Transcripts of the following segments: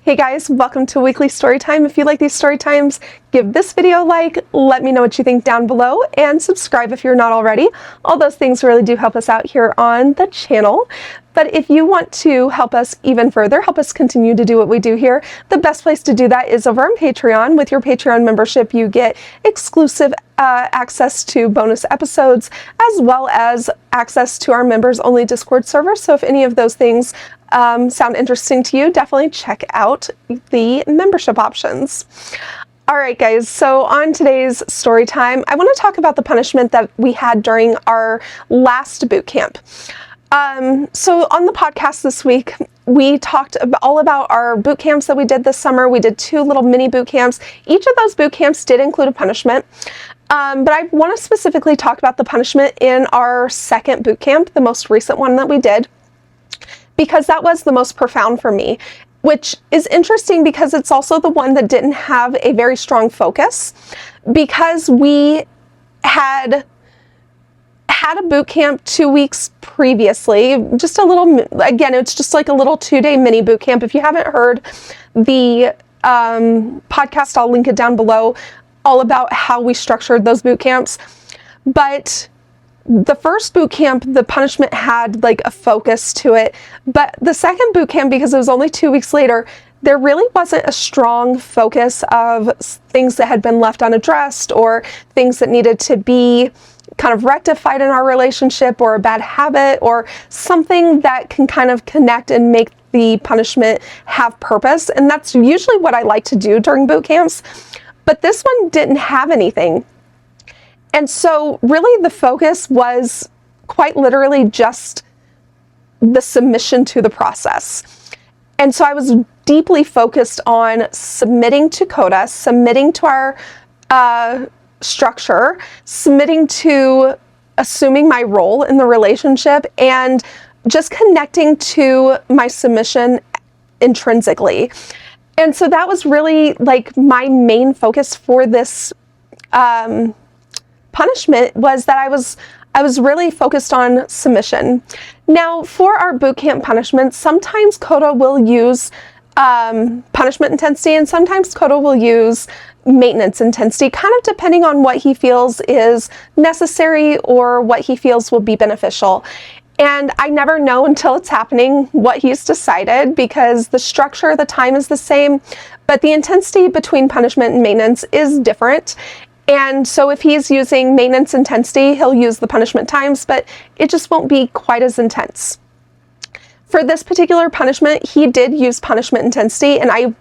Hey guys, welcome to Weekly Storytime. If you like these story times, give this video a like, let me know what you think down below, and subscribe if you're not already. All those things really do help us out here on the channel. But if you want to help us even further, help us continue to do what we do here, the best place to do that is over on Patreon. With your Patreon membership, you get exclusive access to bonus episodes, as well as access to our members-only Discord server. So if any of those things sound interesting to you, definitely check out the membership options. All right, guys, so on today's story time, I want to talk about the punishment that we had during our last boot camp. So on the podcast this week, we talked all about our boot camps that we did this summer. We did 2 little mini boot camps. Each of those boot camps did include a punishment. But I want to specifically talk about the punishment in our second boot camp, the most recent one that we did, because that was the most profound for me, which is interesting because it's also the one that didn't have a very strong focus, because we had a boot camp 2 weeks previously, just a little, again, it's just like a little 2-day mini boot camp. If you haven't heard the podcast, I'll link it down below, all about how we structured those boot camps. But the first boot camp, the punishment had like a focus to it, but the second boot camp, because it was only 2 weeks later, there really wasn't a strong focus of things that had been left unaddressed or things that needed to be kind of rectified in our relationship, or a bad habit, or something that can kind of connect and make the punishment have purpose. And that's usually what I like to do during boot camps. But this one didn't have anything. And so really the focus was quite literally just the submission to the process. And so I was deeply focused on submitting to CODA, submitting to our structure, submitting to assuming my role in the relationship, and just connecting to my submission intrinsically. And so that was really like my main focus for this punishment, was that I was really focused on submission. Now, for our boot camp punishments, sometimes CODA will use punishment intensity, and sometimes CODA will use maintenance intensity, kind of depending on what he feels is necessary or what he feels will be beneficial. And I never know until it's happening what he's decided, because the structure, the time is the same, but the intensity between punishment and maintenance is different. And so if he's using maintenance intensity, he'll use the punishment times, but it just won't be quite as intense. For this particular punishment, he did use punishment intensity, and I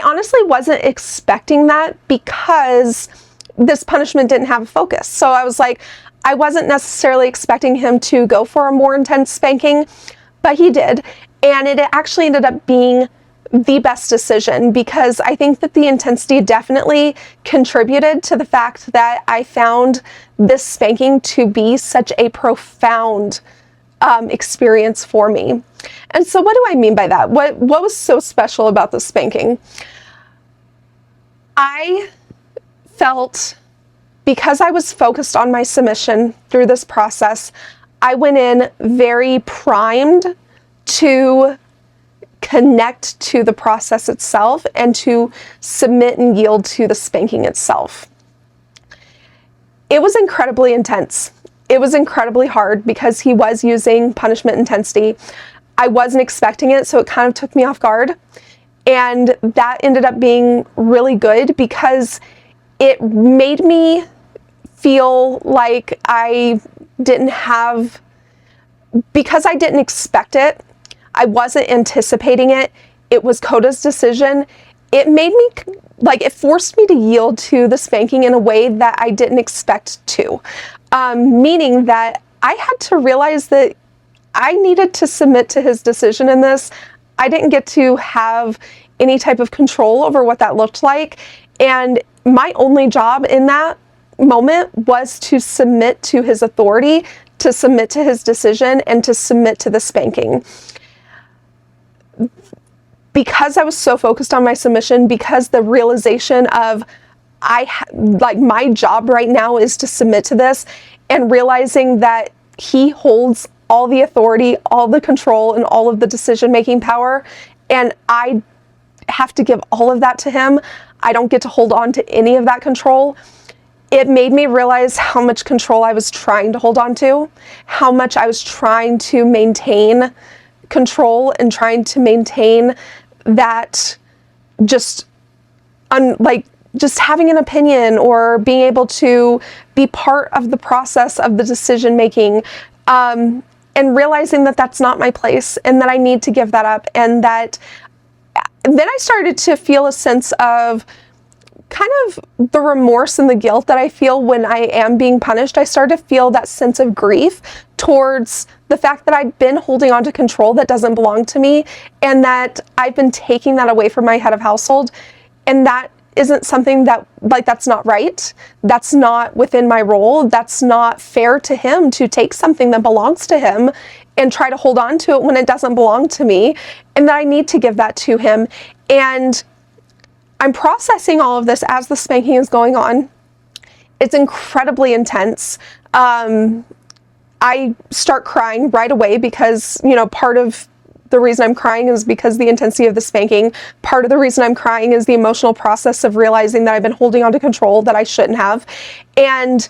honestly wasn't expecting that, because this punishment didn't have a focus. So I was like, I wasn't necessarily expecting him to go for a more intense spanking, but he did. And it actually ended up being the best decision, because I think that the intensity definitely contributed to the fact that I found this spanking to be such a profound experience for me. And so what do I mean by that? What was so special about the spanking? I felt, because I was focused on my submission through this process, I went in very primed to connect to the process itself and to submit and yield to the spanking itself. It was incredibly intense. It was incredibly hard because he was using punishment intensity. I wasn't expecting it, so it kind of took me off guard. And that ended up being really good, because it made me feel like I didn't have, because I didn't expect it, I wasn't anticipating it, it was CODA's decision, it made me, like, it forced me to yield to the spanking in a way that I didn't expect to. Meaning that I had to realize that I needed to submit to his decision in this. I didn't get to have any type of control over what that looked like. And my only job in that moment was to submit to his authority, to submit to his decision, and to submit to the spanking. Because I was so focused on my submission, because the realization of my job right now is to submit to this, and realizing that he holds all the authority, all the control, and all of the decision-making power, and I have to give all of that to him. I don't get to hold on to any of that control. It made me realize how much control I was trying to hold on to, how much I was trying to maintain control and trying to maintain that just just having an opinion or being able to be part of the process of the decision making, and realizing that that's not my place and that I need to give that up. And that then I started to feel a sense of kind of the remorse and the guilt that I feel when I am being punished. I started to feel that sense of grief towards the fact that I've been holding on to control that doesn't belong to me, and that I've been taking that away from my head of household. And that isn't something that, that's not right. That's not within my role. That's not fair to him to take something that belongs to him and try to hold on to it when it doesn't belong to me, and that I need to give that to him. And I'm processing all of this as the spanking is going on. It's incredibly intense. I start crying right away because, part of the reason I'm crying is because the intensity of the spanking. Part of the reason I'm crying is the emotional process of realizing that I've been holding on to control that I shouldn't have. And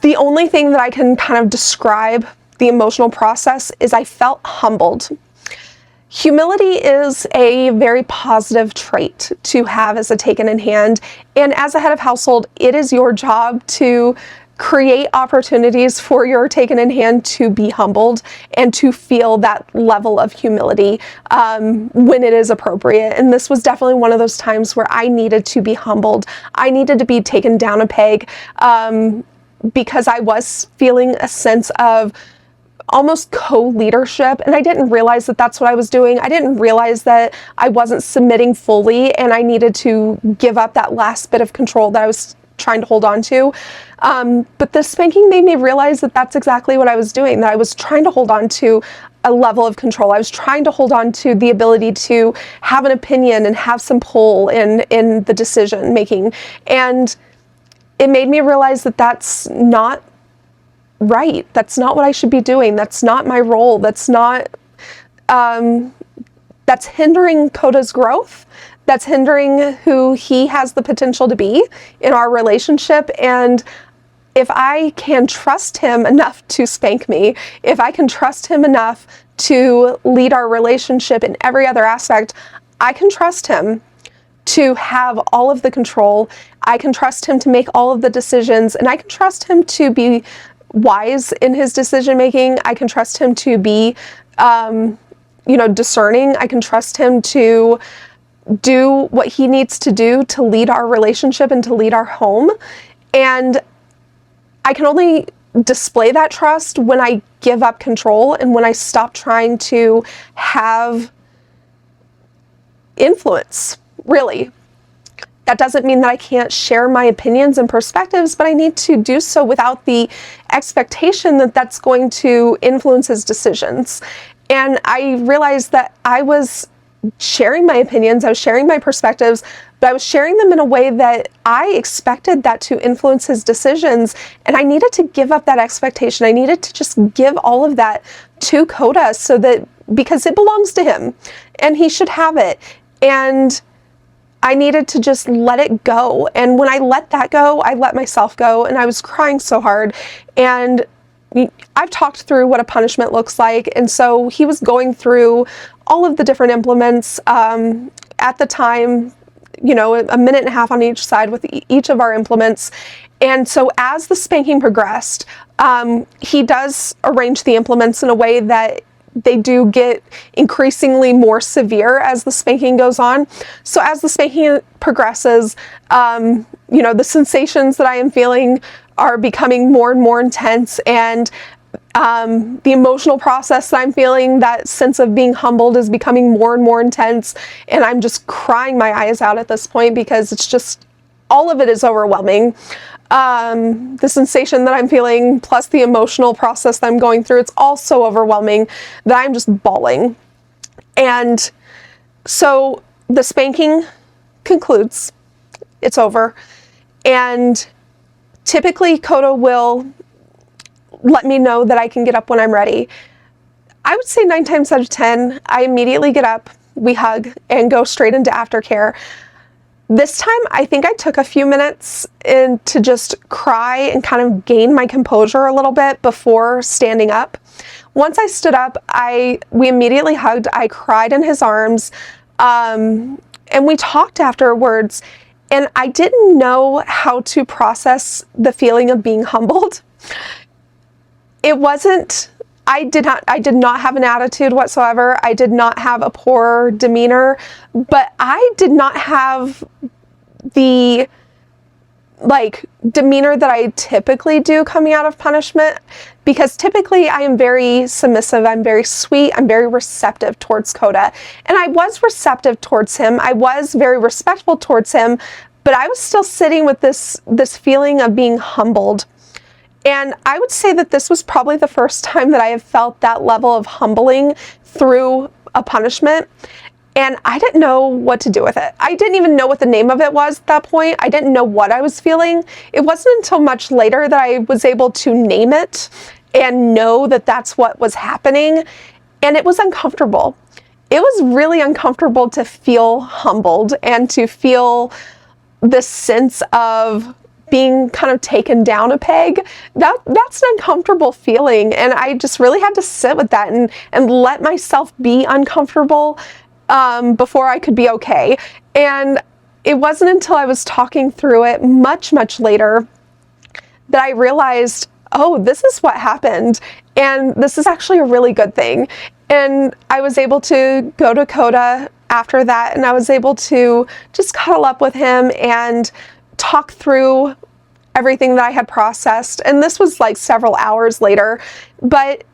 the only thing that I can kind of describe the emotional process is I felt humbled. Humility is a very positive trait to have as a taken in hand. And as a head of household, it is your job to create opportunities for your taken in hand to be humbled and to feel that level of humility when it is appropriate. And this was definitely one of those times where I needed to be humbled. I needed to be taken down a peg because I was feeling a sense of almost co-leadership, and I didn't realize that that's what I was doing. I didn't realize that I wasn't submitting fully, and I needed to give up that last bit of control that I was trying to hold on to. But the spanking made me realize that that's exactly what I was doing, that I was trying to hold on to a level of control. I was trying to hold on to the ability to have an opinion and have some pull in the decision making. And it made me realize that that's not right. That's not what I should be doing. That's not my role. That's not, that's hindering Coda's growth. That's hindering who he has the potential to be in our relationship. And if I can trust him enough to spank me, if I can trust him enough to lead our relationship in every other aspect, I can trust him to have all of the control. I can trust him to make all of the decisions, and I can trust him to be wise in his decision making. I can trust him to be, discerning. I can trust him to do what he needs to do to lead our relationship and to lead our home. And I can only display that trust when I give up control and when I stop trying to have influence, really. That doesn't mean that I can't share my opinions and perspectives, but I need to do so without the expectation that that's going to influence his decisions. And I realized that I was sharing my opinions, I was sharing my perspectives, but I was sharing them in a way that I expected that to influence his decisions. And I needed to give up that expectation. I needed to just give all of that to Coda because it belongs to him and he should have it. And I needed to just let it go. And when I let that go, I let myself go, and I was crying so hard. And I've talked through what a punishment looks like. And so he was going through all of the different implements at the time, a minute and a half on each side with each of our implements. And so as the spanking progressed, he does arrange the implements in a way that they do get increasingly more severe as the spanking goes on. So as the spanking progresses, the sensations that I am feeling are becoming more and more intense, and the emotional process that I'm feeling, that sense of being humbled, is becoming more and more intense, and I'm just crying my eyes out at this point because it's just, all of it is overwhelming. The sensation that I'm feeling plus the emotional process that I'm going through, it's all so overwhelming that I'm just bawling. And so the spanking concludes, it's over, and typically Coda will let me know that I can get up when I'm ready. I would say 9 times out of 10, I immediately get up. we hug and go straight into aftercare. This time, I think I took a few minutes to just cry and kind of gain my composure a little bit before standing up. Once I stood up, we immediately hugged. I cried in his arms, and we talked afterwards. And I didn't know how to process the feeling of being humbled. I did not have an attitude whatsoever. I did not have a poor demeanor, but I did not have the demeanor that I typically do coming out of punishment, because typically I am very submissive, I'm very sweet, I'm very receptive towards Coda. And I was receptive towards him, I was very respectful towards him, but I was still sitting with this feeling of being humbled. And I would say that this was probably the first time that I have felt that level of humbling through a punishment. And I didn't know what to do with it. I didn't even know what the name of it was at that point. I didn't know what I was feeling. It wasn't until much later that I was able to name it and know that that's what was happening. And it was uncomfortable. It was really uncomfortable to feel humbled and to feel this sense of being kind of taken down a peg. That's an uncomfortable feeling. And I just really had to sit with that and let myself be uncomfortable before I could be okay. And it wasn't until I was talking through it much, much later that I realized, oh, this is what happened. And this is actually a really good thing. And I was able to go to Coda after that, and I was able to just cuddle up with him and talk through everything that I had processed. And this was like several hours later, but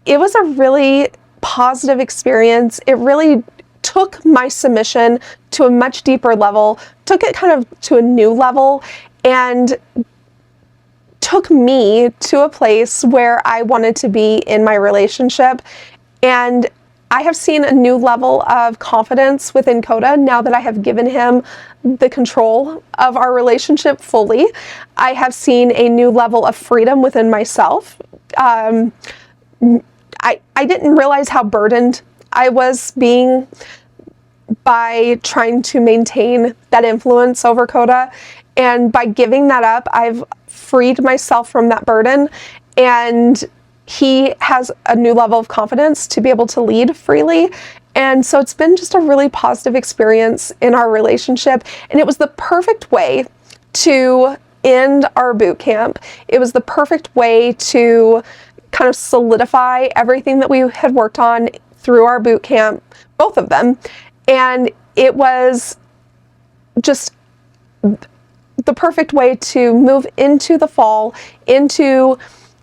it was a really positive experience. It really took my submission to a much deeper level, took it kind of to a new level, and took me to a place where I wanted to be in my relationship. And I have seen a new level of confidence within Coda now that I have given him the control of our relationship fully. I have seen a new level of freedom within myself. I didn't realize how burdened I was being by trying to maintain that influence over Coda. And by giving that up, I've freed myself from that burden. And he has a new level of confidence to be able to lead freely. And so it's been just a really positive experience in our relationship. And it was the perfect way to end our boot camp. It was the perfect way to kind of solidify everything that we had worked on through our boot camp, both of them. And it was just the perfect way to move into the fall, into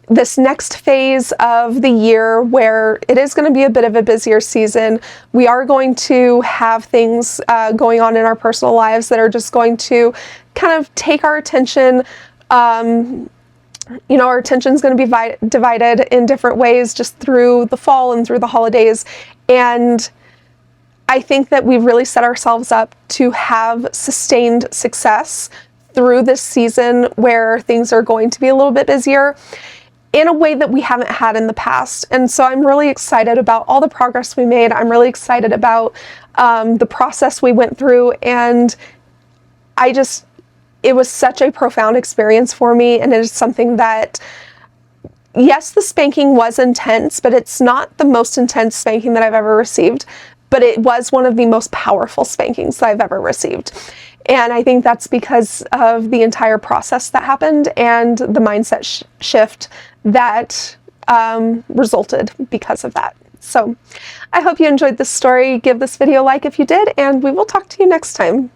this next phase of the year where it is going to be a bit of a busier season. We are going to have things going on in our personal lives that are just going to kind of take our attention. Our attention is going to be divided in different ways just through the fall and through the holidays. And I think that we've really set ourselves up to have sustained success through this season where things are going to be a little bit busier in a way that we haven't had in the past. And so I'm really excited about all the progress we made. I'm really excited about the process we went through. And it was such a profound experience for me. And it is something that, yes, the spanking was intense, but it's not the most intense spanking that I've ever received. But it was one of the most powerful spankings that I've ever received. And I think that's because of the entire process that happened and the mindset shift that resulted because of that. So I hope you enjoyed this story. Give this video a like if you did, and we will talk to you next time.